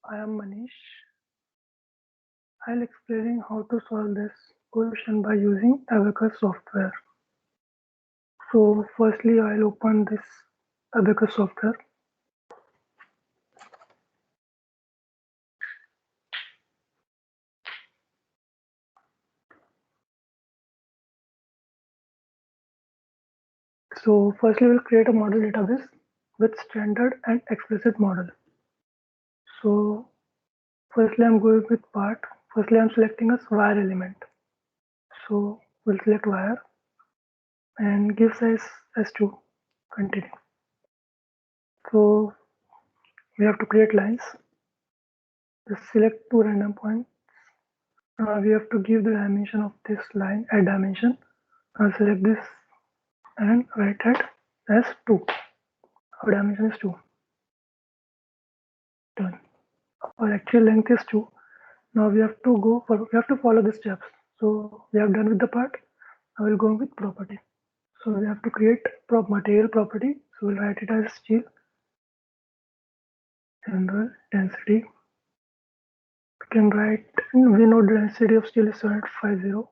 I am Manish. I'll explain how to solve this question by using Abacus software. So firstly, I'll open this Abacus software. So firstly, we'll create a model database with standard and explicit model. So firstly, I'm going with part. Firstly, I'm selecting a wire element. So we'll select wire and give size as 2. Continue. So we have to create lines. Just select 2 random points. We have to give the dimension of this line a dimension. I'll select this and write it as 2. Our dimension is 2. Done. Our actual length is 2. Now we have to follow the steps. So we have done with the part. I will go with property. So we have to create material property. So we'll write it as steel general density. We can write, we know the density of steel is 750.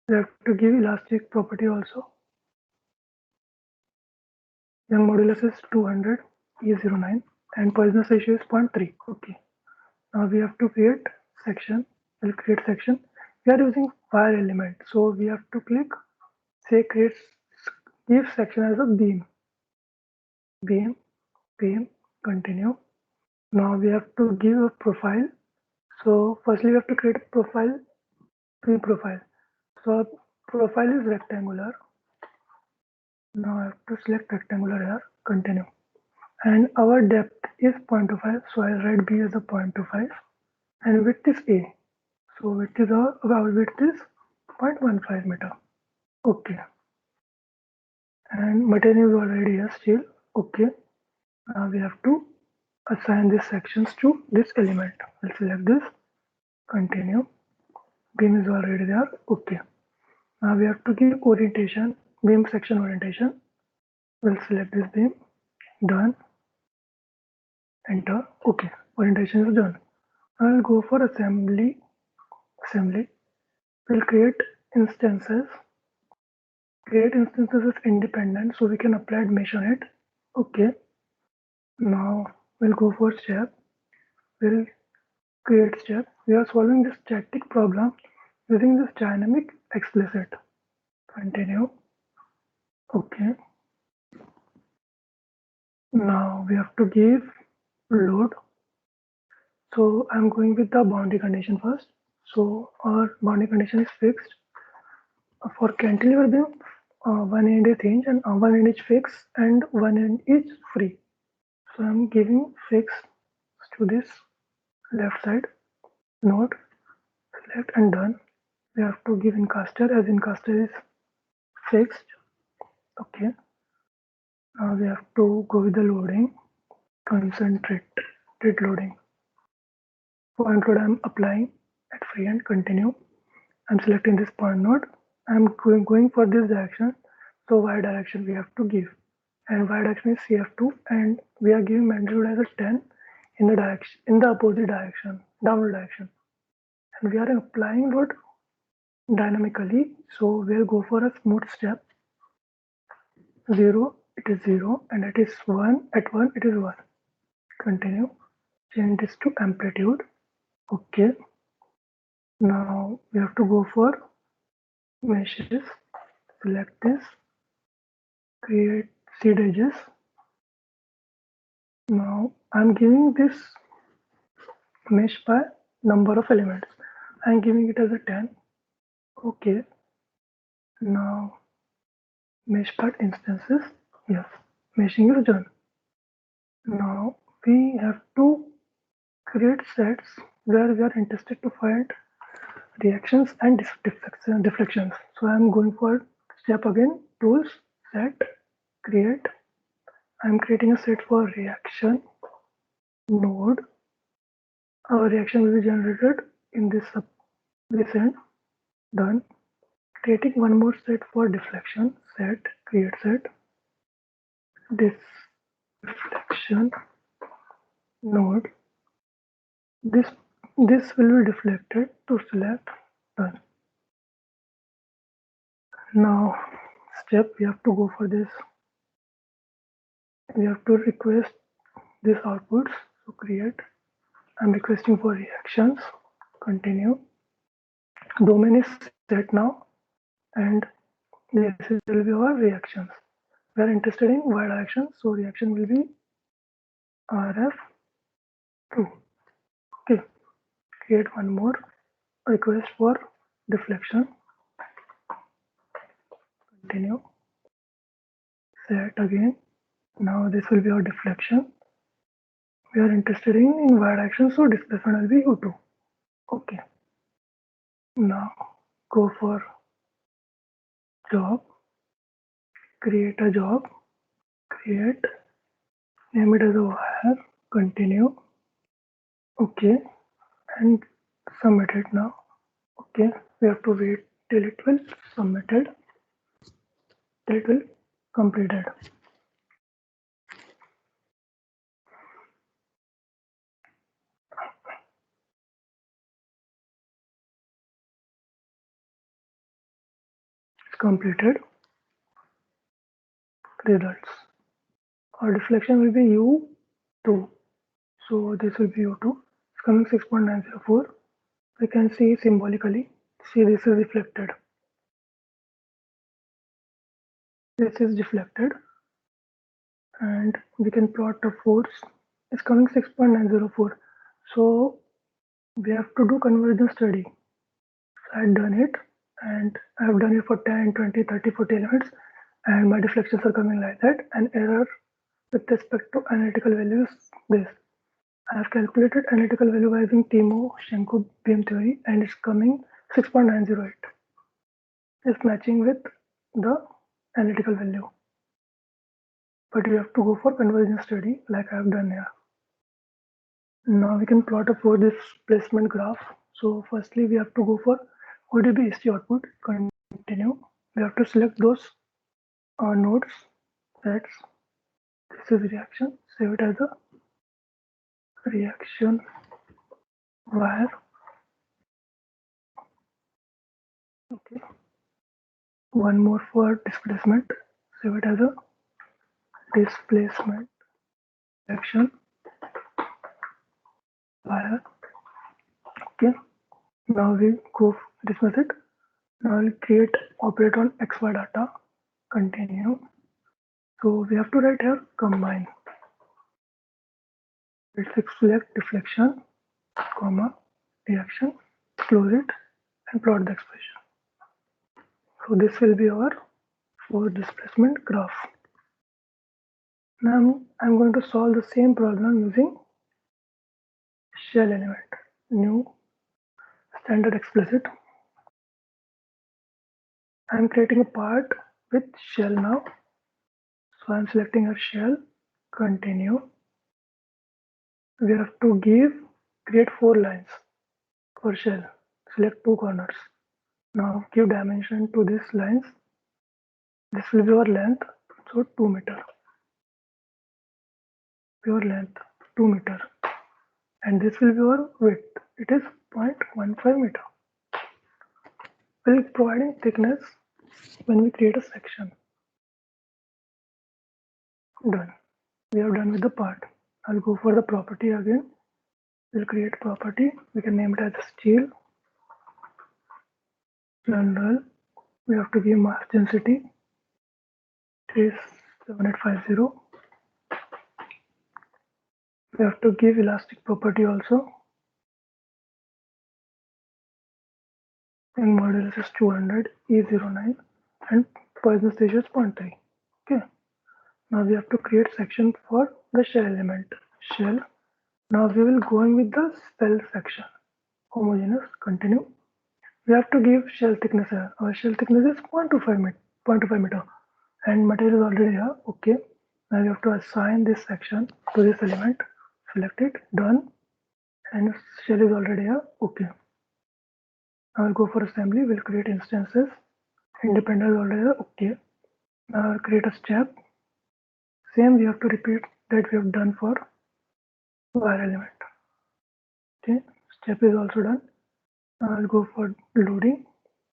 We have to give elastic property also. Young modulus is 200, E09, and Poisson's ratio is 0.3. Okay. Now we have to create section. We'll create section. We are using wire element, so we have to click say give section as a beam. Beam, continue. Now we have to give a profile. So firstly we have to create a profile, beam profile. So profile is rectangular. Now I have to select rectangular here. Continue. And our depth is 0.25, so I'll write B as a 0.25, and width is A. So width is our width is 0.15 meter. Okay. And material is already here steel. Okay. Now we have to assign these sections to this element. We'll select this. Continue. Beam is already there. Okay. Now we have to give orientation, beam section orientation. We'll select this beam. Done. Enter. Okay. Orientation is done. I'll go for assembly. We'll create instances. Create instances is independent, so we can apply mesh on it. Okay. Now we'll go for step. We'll create step. We are solving this static problem using this dynamic explicit. Continue. Okay. Now we have to give load. So I'm going with the boundary condition first. So our boundary condition is fixed. For cantilever beam, one end is hinge and one end is fixed and one end is free. So I'm giving fixed to this left side node, select and done. We have to give incaster as incaster is fixed. Okay. Now we have to go with the loading, concentrated loading. Point load I'm applying at free end, continue. I'm selecting this point node. I'm going for this direction. So y direction we have to give. And y direction is CF2 and we are giving magnitude as a 10 in the opposite direction, downward direction. And we are applying load dynamically. So we'll go for a smooth step. 0, it is 0, and it is 1, at 1 it is 1. Continue. Change this to amplitude. Okay. Now we have to go for meshes. Select this. Create seed edges. Now I'm giving this mesh by number of elements. I'm giving it as a 10. Okay. Now mesh part instances. Yes. Meshing is done. Now we have to create sets where we are interested to find reactions and deflections. So I'm going for step again, tools, set, create. I'm creating a set for reaction node. Our reaction will be generated in this end. Done. Creating one more set for deflection, set, create set. This deflection node. this will be deflected. To select done. Now step we have to go for this. We have to request these outputs. So create. I'm requesting for reactions. Continue. Domain is set now, and this will be our reactions. We are interested in y direction, so reaction will be RF2. Okay, create one more request for deflection. Continue. Set again. Now this will be our deflection. We are interested in y direction, so displacement will be U2. Okay. Now go for job. Create a job. Create. Name it as a wire. Continue. Okay. And submit it now. Okay. We have to wait till it will submitted. Till it will completed. It's completed. Results. Our deflection will be U2. So this will be U2. It's coming 6.904. We can see symbolically. See, this is reflected. This is deflected. And we can plot the force. It's coming 6.904. So we have to do convergence study. I had done it, and I have done it for 10, 20, 30, 40 elements, and my deflections are coming like that. An error with respect to analytical values this. I have calculated analytical value by using Timoshenko beam theory, and it's coming 6.908. It's matching with the analytical value. But you have to go for convergence study like I have done here. Now we can plot a force displacement graph. So firstly we have to go for ODB ST output. Continue. We have to select those nodes. That's this is reaction. Save it as a reaction wire. Okay. One more for displacement. Save it as a displacement reaction wire. Okay. Now we go for this method. Now we'll create operate on XY data. Continue. So we have to write here combine. Let's select deflection, comma, reaction, close it, and plot the expression. So this will be our force displacement graph. Now I'm going to solve the same problem using shell element. New standard explicit. I'm creating a part with shell now. So I'm selecting a shell, continue. We have to create 4 lines for shell. Select 2 corners. Now give dimension to these lines. This will be our length, so 2 meter. Pure length 2 meter, and this will be our width. It is 0.15 meter. We'll be providing thickness when we create a section. Done. We are done with the part. I'll go for the property again. We'll create property. We can name it as steel. General. We have to give mass density. It is 7850. We have to give elastic property also. And modulus is 200, E09, and Poisson's ratio is 0.3. Okay. Now we have to create section for the shell element. Shell. Now we will go in with the cell section. Homogeneous. Continue. We have to give shell thickness here. Our shell thickness is 0.25 meter, and material is already here. Okay. Now we have to assign this section to this element. Select it. Done. And shell is already here. Okay. Now I'll go for assembly. We'll create instances. Independent is already here. Okay. Now I'll create a step. Same we have to repeat that we have done for wire element. Okay, step is also done. Now I'll go for loading.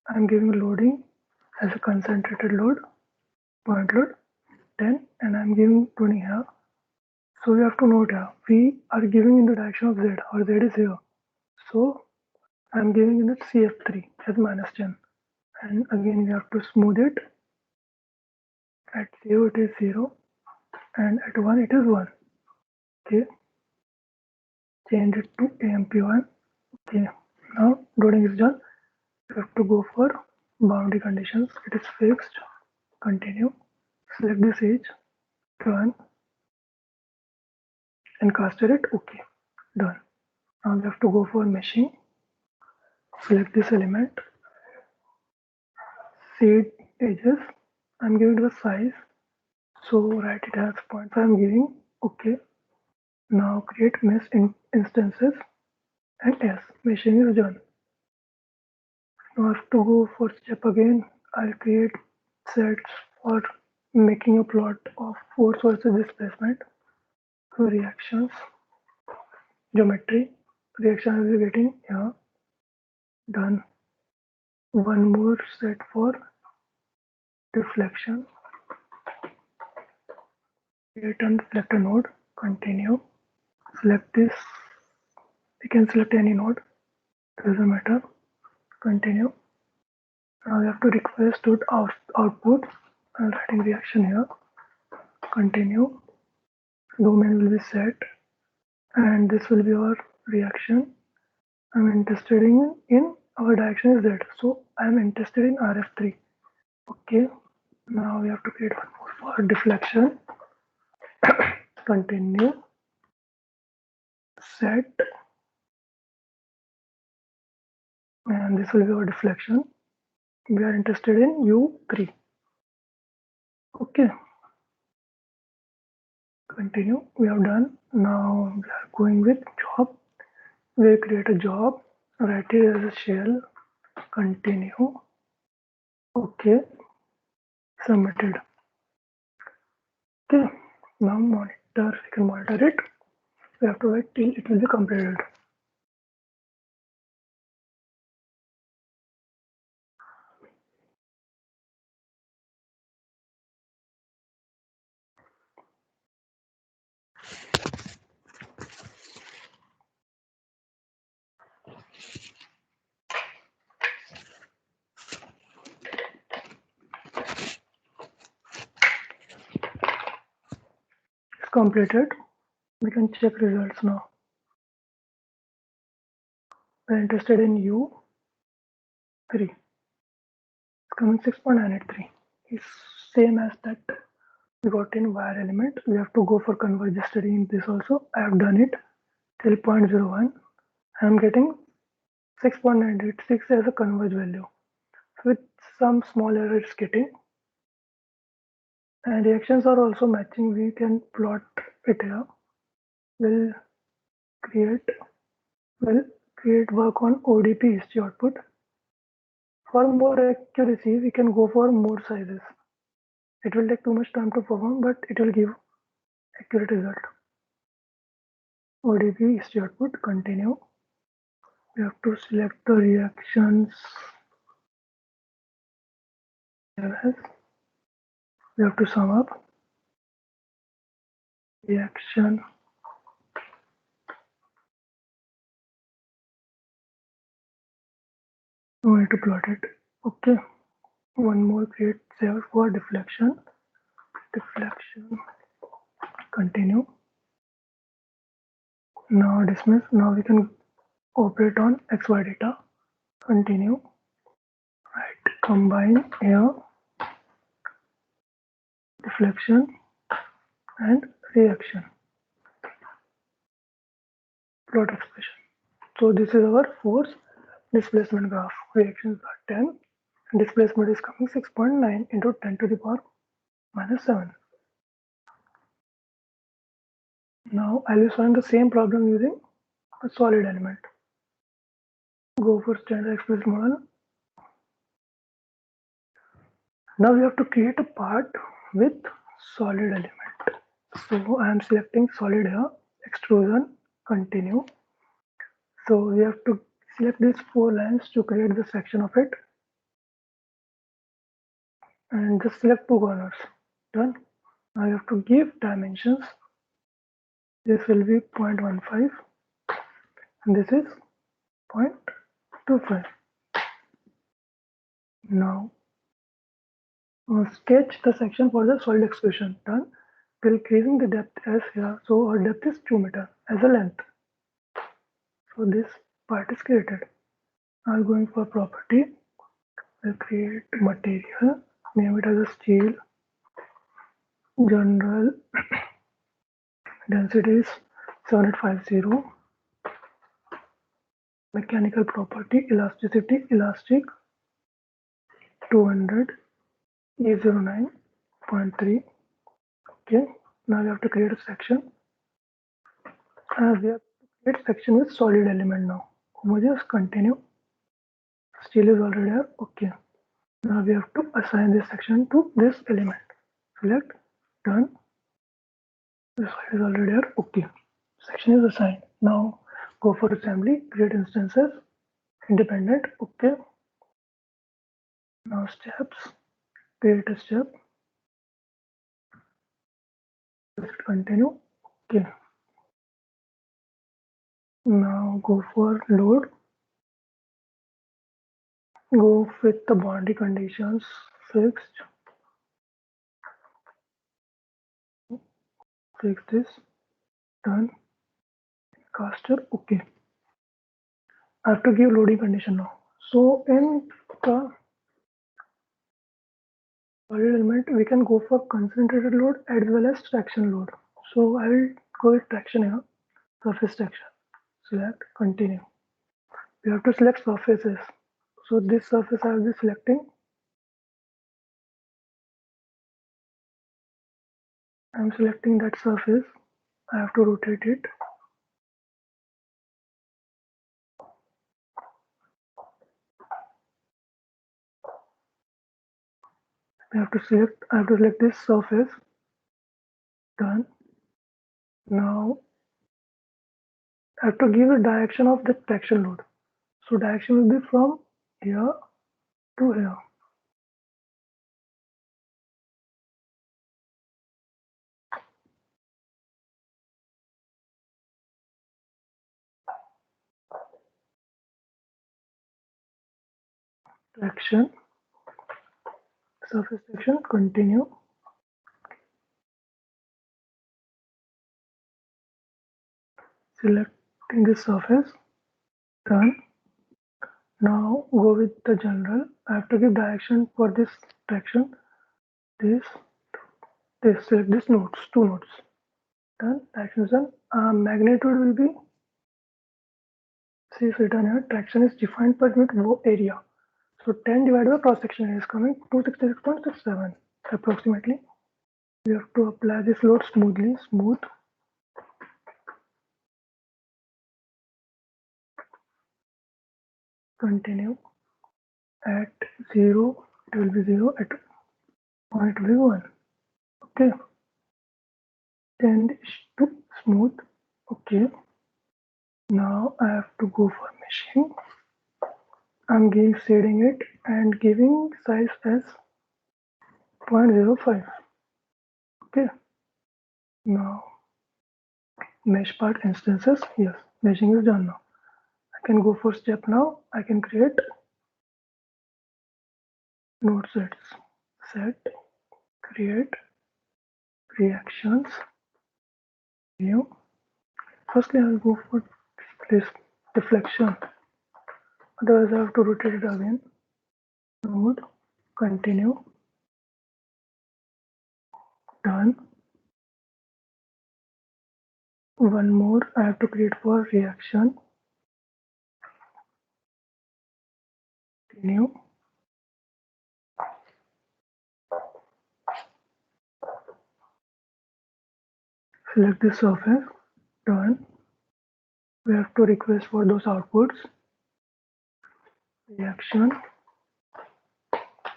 I'm giving loading as a concentrated load, point load 10, and I'm giving 20 here. So we have to note here, we are giving in the direction of Z, or Z is here. So I'm giving in the CF3 as minus 10. And again we have to smooth it. At 0 it is 0, and at 1 it is 1. Okay, change it to AMP1. Okay, now loading is done. You have to go for boundary conditions. It is fixed. Continue. Select this edge. Done. And caster it. Okay. Done. Now we have to go for meshing. Select this element. Seed edges. I'm giving the size. So write it as 0.5. I'm giving. Okay. Now create mesh instances. And yes, meshing is done. Now I have to go for step again. I'll create sets for making a plot of force versus displacement. Reactions, geometry, reaction will be getting here. Done. One more set for deflection. Create and select a node. Continue. Select this. We can select any node. Doesn't matter. Continue. Now we have to request to output. I'm writing reaction here. Continue. Domain will be set, and this will be our reaction. I'm interested in our direction is Z, so I'm interested in RF3. Okay, now we have to create one more for deflection. Continue. Set, and this will be our deflection. We are interested in U3. Okay, continue. We have done. Now we are going with job. We'll create a job, write it as a shell. Continue. Okay, submitted. Okay, now monitor. We can monitor it. We have to wait till it will be completed. It's completed. We can check results now. We're interested in U3. It's coming 6.983. It's same as that we got in wire element. We have to go for converge study in this also. I have done it till 0.01. I am getting 6.986 as a converge value. With some small error it's getting. And reactions are also matching. We can plot it here. We'll create work on ODP history output. For more accuracy, we can go for more sizes. It will take too much time to perform, but it will give accurate result. ODP history output. Continue. We have to select the reactions. We have to sum up reaction. We need to plot it. Okay. One more create cell for deflection. Deflection. Continue. Now dismiss. Now we can operate on XY data. Continue. Right. Combine here. Deflection and reaction. Plot expression. So this is our force displacement graph. Reactions are 10 and displacement is coming 6.9 into 10 to the power minus 7. Now I'll be solving the same problem using a solid element. Go for standard express model. Now we have to create a part with solid element. So I am selecting solid here, extrusion, continue. So we have to select these 4 lines to create the section of it, and just select 2 corners. Done. Now you have to give dimensions. This will be 0.15 and this is 0.25. Now sketch the section for the solid extrusion. Done. We're increasing the depth as here, so our depth is 2 meters as a length. So this part is created. I'm going for property. I'll create material, name it as a steel. General density is 7850. Mechanical property, elasticity, elastic 200, E09.3. Okay, now we have to create a section. We have to create section with solid element now. Just continue. Steel is already there. Okay, now we have to assign this section to this element. Select, done. This is already there. Okay, section is assigned. Now go for assembly, create instances, independent. Okay, now steps, create a step, continue. Okay, now go for load, go with the boundary conditions fixed, fix this, done, caster. Okay, I have to give loading condition now. So in the solid element we can go for concentrated load as well as traction load. So I will go with traction here, surface traction. Select, continue. We have to select surfaces. So this surface I will be selecting. I am selecting that surface. I have to rotate it. I have to select this surface. Done. Now I have to give a direction of the traction load. So direction will be from here to here. Traction, surface traction, continue. Selecting this surface. Done. Now go with the general. I have to give direction for this traction. This, select this nodes, 2 nodes. Done. Direction is done. Magnitude will be, see if written here, traction is defined per unit area. So 10 divided by cross section is coming 266.67 approximately. We have to apply this load smoothly, smooth. Continue. At 0, it will be 0, at 1, it will be 1. Okay. Then to smooth. Okay. Now I have to go for meshing. I'm shading it and giving size as 0.05. Okay. Now mesh part instances. Yes, meshing is done now. I can go for step now. I can create node sets. Set, create, reactions, new. Firstly, I will go for this deflection. Otherwise, I have to rotate it again. Node, continue, done. One more I have to create for reaction. Continue. Select the surface, done. We have to request for those outputs. Reaction,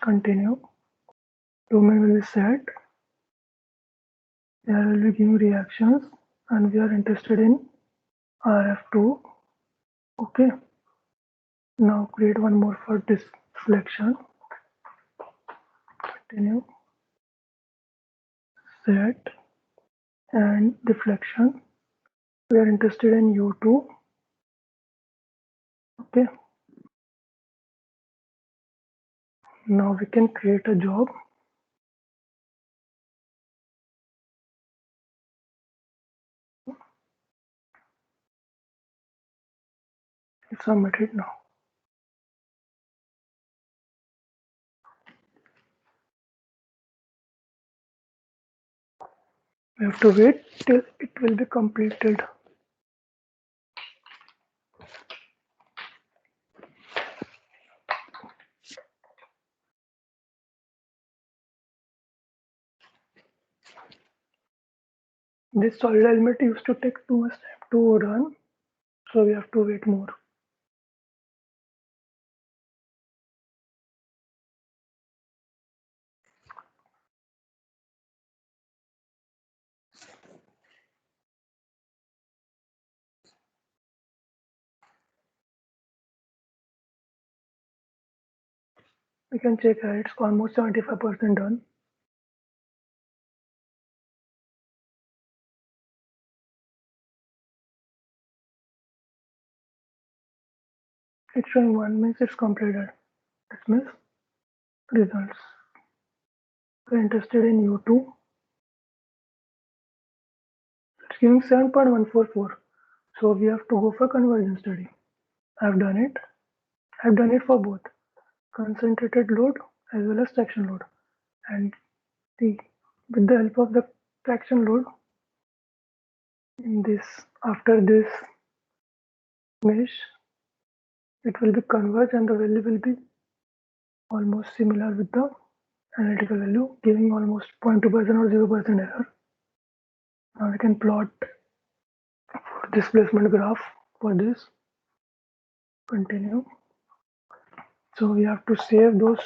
continue. Domain will be set. There will be giving reactions and we are interested in RF2. Okay, now create one more for deflection. Continue, set, and deflection. We are interested in U2. Okay, now we can create a job. Submit it now. We have to wait till it will be completed. This solid element used to take too much time to run, so we have to wait more. We can check here, it's almost 75% done. It's showing 1 means it's completed. Dismiss results. We're interested in U2. It's giving 7.144. So we have to go for conversion study. I've done it. I've done it for both concentrated load as well as traction load. And with the help of the traction load, after this mesh, it will be converged and the value will be almost similar with the analytical value, giving almost 0.2% or 0% error. Now we can plot for displacement graph for this. Continue. So we have to save those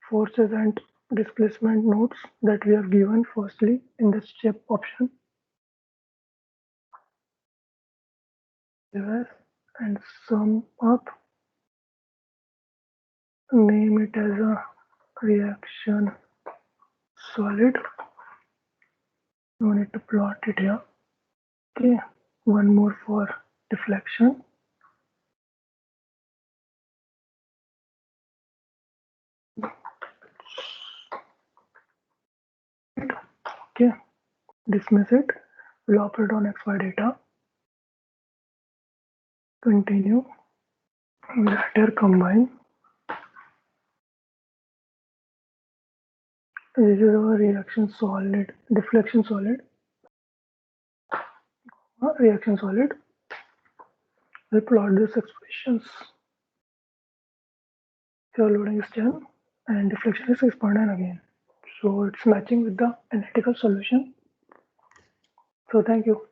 forces and displacement nodes that we have given firstly in the step option. And sum up. Name it as a reaction solid. No need to plot it here. Okay, one more for deflection. Okay, dismiss it. We'll operate on XY data. Continue. Later combine. This is our reaction solid, deflection solid. Reaction solid. We plot these expressions. So loading is 10 and deflection is 6.9 again. So it's matching with the analytical solution. So thank you.